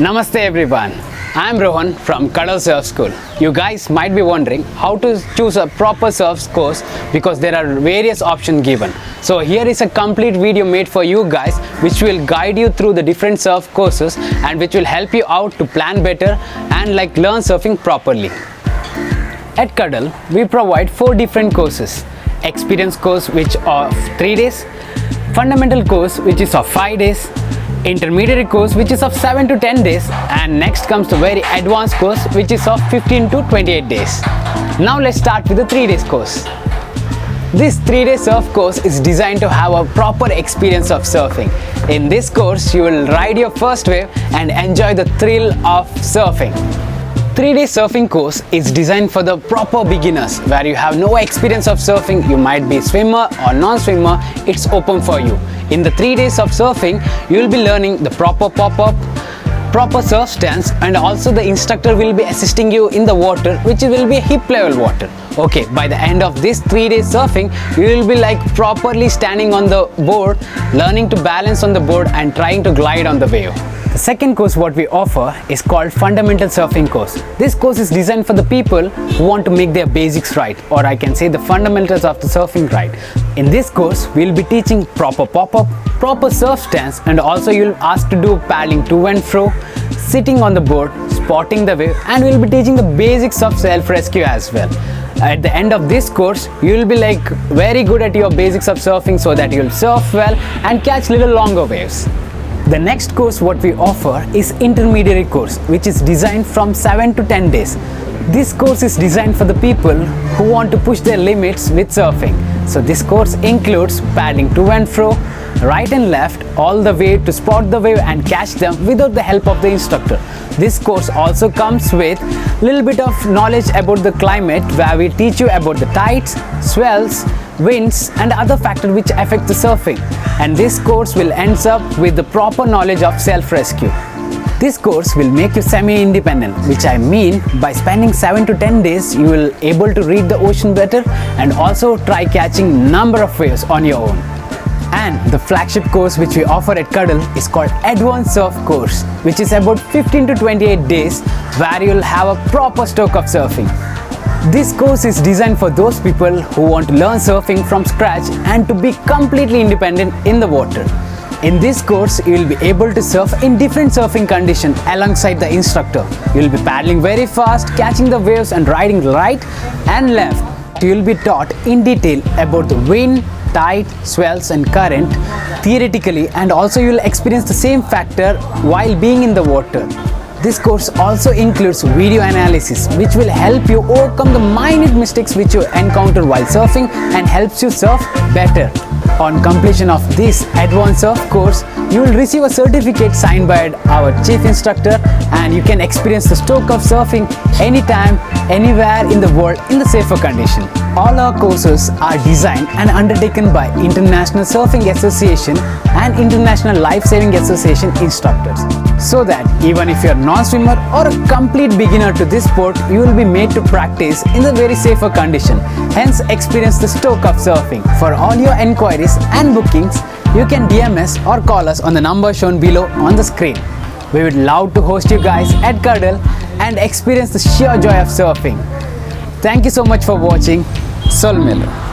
Namaste everyone, I am Rohan from Kadal Surf School. You guys might be wondering how to choose a proper surf course because there are various options given. So here is a complete video made for you guys which will guide you through the different surf courses and which will help you out to plan better and learn surfing properly. At Kadal, we provide 4 different courses. Experience course which are 3 days, fundamental course which is of 5 days, intermediate course which is of 7 to 10 days, and next comes the very advanced course which is of 15 to 28 days. Now let's start with the 3 days course. This 3-day surf course is designed to have a proper experience of surfing. In this course, you will ride your first wave and enjoy the thrill of surfing. 3-day surfing course is designed for the proper beginners where you have no experience of surfing. You might be swimmer or non-swimmer, it's open for you. In the 3 days of surfing, you will be learning the proper pop-up, proper surf stance, and also the instructor will be assisting you in the water which will be hip level water. Okay, by the end of this 3 days surfing, you will be properly standing on the board, learning to balance on the board and trying to glide on the wave. The second course what we offer is called Fundamental Surfing course. This course is designed for the people who want to make their basics right, or I can say the fundamentals of the surfing right. In this course, we will be teaching proper pop-up, proper surf stance, and also you will ask to do paddling to and fro, sitting on the board, spotting the wave, and we will be teaching the basics of self-rescue as well. At the end of this course, you will be very good at your basics of surfing so that you will surf well and catch little longer waves. The next course what we offer is intermediate course which is designed from 7 to 10 days. This course is designed for the people who want to push their limits with surfing. So this course includes paddling to and fro, right and left, all the way to spot the wave and catch them without the help of the instructor. This course also comes with little bit of knowledge about the climate where we teach you about the tides, swells, winds and other factors which affect the surfing. And this course will end up with the proper knowledge of self-rescue. This course will make you semi-independent, which I mean by spending 7 to 10 days you will able to read the ocean better and also try catching number of waves on your own. And the flagship course which we offer at Kadal is called Advanced Surf course, which is about 15 to 28 days where you will have a proper stroke of surfing. This course is designed for those people who want to learn surfing from scratch and to be completely independent in the water. In this course, you will be able to surf in different surfing conditions alongside the instructor. You will be paddling very fast, catching the waves and riding right and left. You will be taught in detail about the wind, tide, swells and current theoretically, and also you will experience the same factor while being in the water. This course also includes video analysis which will help you overcome the minute mistakes which you encounter while surfing and helps you surf better. On completion of this advanced surf course, you will receive a certificate signed by our chief instructor and you can experience the stroke of surfing anytime, anywhere in the world in the safer condition. All our courses are designed and undertaken by International Surfing Association and International Life Saving Association instructors, so that even if you are non-swimmer or a complete beginner to this sport, you will be made to practice in a very safer condition, hence experience the stroke of surfing. For all your enquiries and bookings, you can DM us or call us on the number shown below on the screen. We would love to host you guys at Kadal and experience the sheer joy of surfing. Thank you so much for watching. Sol Melo.